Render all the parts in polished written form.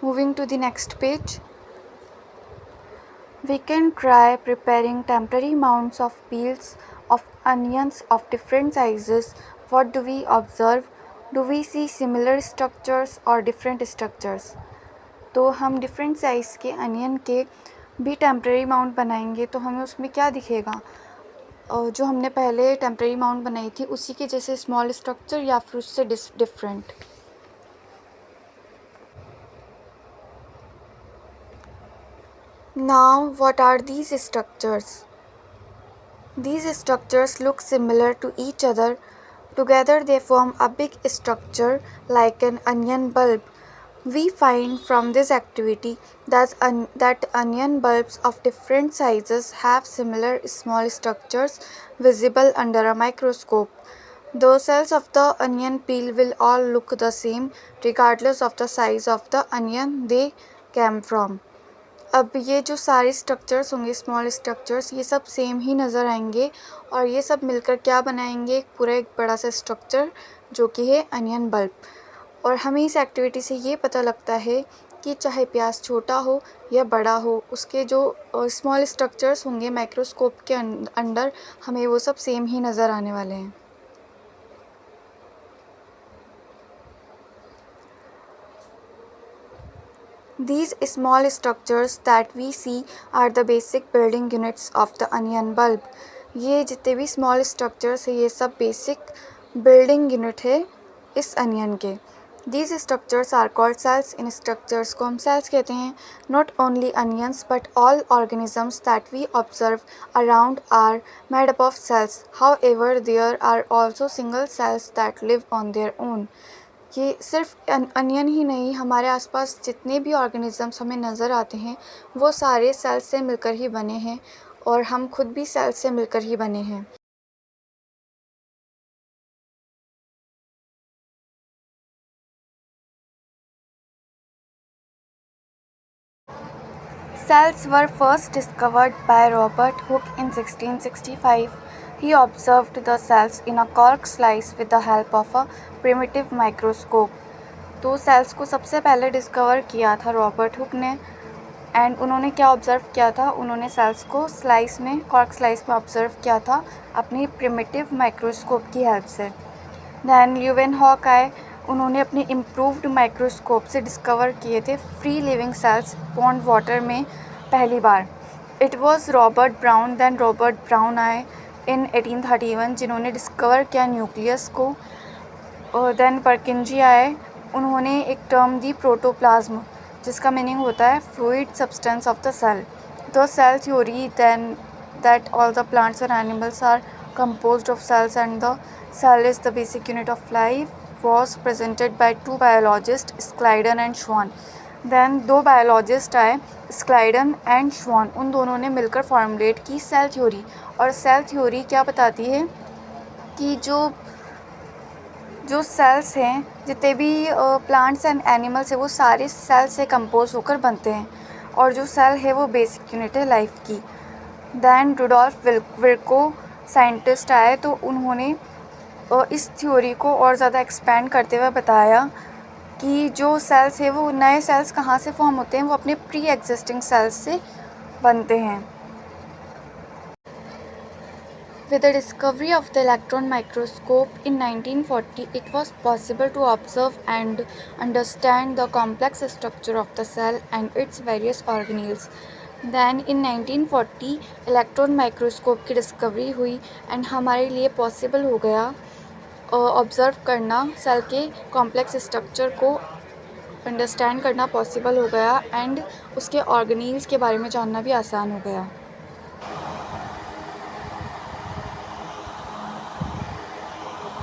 Moving to the next page. We can try preparing temporary mounds of peels of onions of different sizes. What do we observe? Do we see similar structures or different structures? तो हम different size के onion के भी temporary mount बनाएंगे तो हमें उसमें क्या दिखेगा? जो हमने पहले टेम्प्रेरी माउंट बनाई थी उसी के जैसे स्मॉल स्ट्रक्चर या फिर उससे different. Now, what are these structures? These structures look similar to each other. Together they form a big structure like an onion bulb. We find from this activity that onion bulbs of different sizes have similar small structures visible under a microscope. The cells of the onion peel will all look the same regardless of the size of the onion they came from. अब ये जो सारे structures होंगे small structures ये सब same ही नज़र आएंगे और ये सब मिलकर क्या बनाएंगे पूरा एक बड़ा सा स्ट्रक्चर जो कि है अनियन बल्ब. और हमें इस एक्टिविटी से ये पता लगता है कि चाहे प्याज छोटा हो या बड़ा हो उसके जो स्मॉल स्ट्रक्चर्स होंगे माइक्रोस्कोप के अंडर हमें वो सब सेम ही नज़र आने वाले हैं. These small structures that we see are the basic building units of the onion bulb. ये जितने भी small structures है ये सब basic building unit है इस onion के. These structures are called cells. In structures को हम cells कहते हैं. Not only onions but all organisms that we observe around are made up of cells. However, there are also single cells that live on their own. ये सिर्फ onion ही नहीं हमारे आसपास जितने भी ऑर्गेनिजम्स हमें नज़र आते हैं वो सारे सेल से मिलकर ही बने हैं और हम खुद भी सेल से मिलकर ही बने हैं. Cells were first discovered by Robert Hooke in 1665. He observed the cells in a cork slice with the help of a primitive microscope. तो सेल्स को सबसे पहले डिस्कवर किया था रॉबर्ट हुक ने एंड उन्होंने क्या ऑब्ज़र्व किया था उन्होंने सेल्स को स्लाइस में कॉर्क स्लाइस में ऑब्ज़र्व किया था अपनी प्रिमिटिव माइक्रोस्कोप की हेल्प से. दैन ल्यूवेनहॉक आए उन्होंने अपने इम्प्रूव्ड माइक्रोस्कोप से डिस्कवर किए थे free living cells pond water में पहली बार. It was Robert Brown. Then Robert Brown आए इन 1831 जिन्होंने डिस्कवर किया न्यूक्लियस को. दैन परकिंजी आए उन्होंने एक टर्म दी प्रोटोप्लाज्म जिसका मीनिंग होता है fluid substance of the cell. The cell theory than that all the plants and animals are composed of cells and the cell is the basic unit of life was presented by two biologists Schleiden and Schwann. Then दो biologist आए Schleiden and Schwann. उन दोनों ने मिलकर formulate की cell theory. और cell theory क्या बताती है कि जो सेल्स हैं जितने भी प्लांट्स एंड एनिमल्स है वो सारे सेल से कंपोज होकर बनते हैं और जो सेल है वो बेसिक यूनिट है लाइफ की. दैन रुडोल्फ विर्को साइंटिस्ट आए तो उन्होंने इस थ्योरी को और ज़्यादा एक्सपेंड करते हुए बताया कि जो सेल्स है वो नए सेल्स कहाँ से फॉर्म होते हैं वो अपने प्री एग्जिस्टिंग सेल्स से बनते हैं. With the discovery of the electron microscope in 1940, it was possible to observe and understand the complex structure of the cell and its various organelles. Then in 1940 electron microscope की discovery हुई and हमारे लिए possible हो गया observe करना cell के complex structure को understand करना पॉसिबल हो गया एंड उसके ऑर्गेनील्स के बारे में जानना भी आसान हो गया.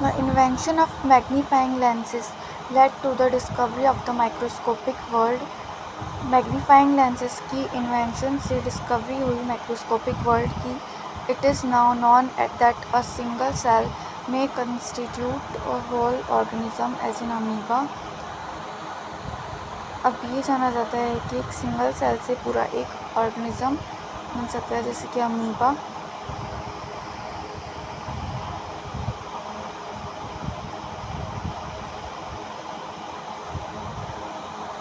The invention of magnifying lenses led to the discovery of the microscopic world. Magnifying lenses की इन्वेंशन से डिस्कवरी हुई माइक्रोस्कोपिक वर्ल्ड की. It is now known that a single cell may constitute a whole organism as in amoeba. अब ये जाना जाता है कि एक सिंगल सेल से पूरा एक ऑर्गेनिज्म बन सकता है जैसे कि amoeba.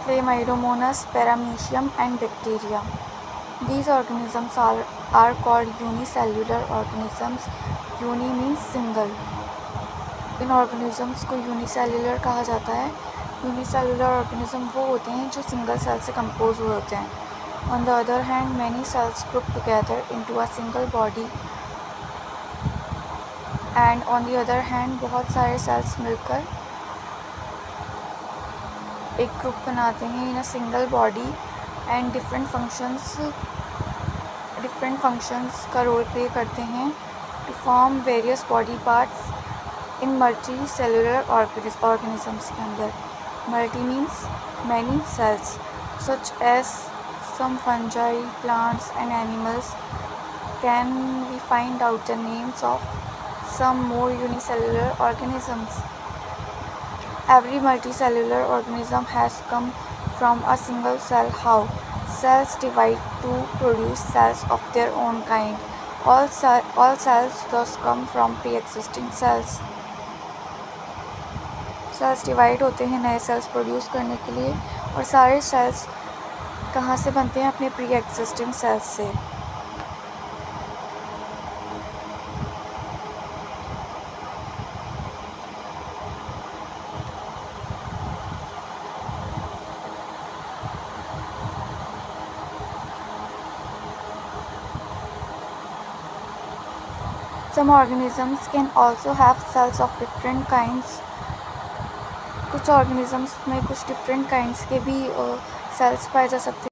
Chlamydomonas, Paramecium, and bacteria. These organisms are called unicellular organisms. Uni means single. In organisms को यूनिसेलुलर कहा जाता है. यूनिसेलुलर ऑर्गेनिज्म वो होते हैं जो सिंगल सेल से कंपोज हुए होते हैं. On the other hand many cells group together into a single body. And on the other hand बहुत सारे सेल्स मिलकर एक ग्रुप बनाते हैं in a single body. And different functions का रोल प्ले करते हैं to form various body parts in multicellular organisms के अंदर. Multi means many cells such as some fungi, plants and animals. Can we find out the names of some more unicellular organisms. Every multicellular organism has come from a single cell. How? Cells divide to produce cells of their own kind. All cells thus come from pre-existing cells. Cells divide होते हैं नए cells produce करने के लिए और सारे cells कहाँ से बनते हैं? अपने pre-existing cells से. Some organisms can also have cells of different kinds. कुछ organisms में कुछ different kinds के भी cells पाए जा सकते हैं.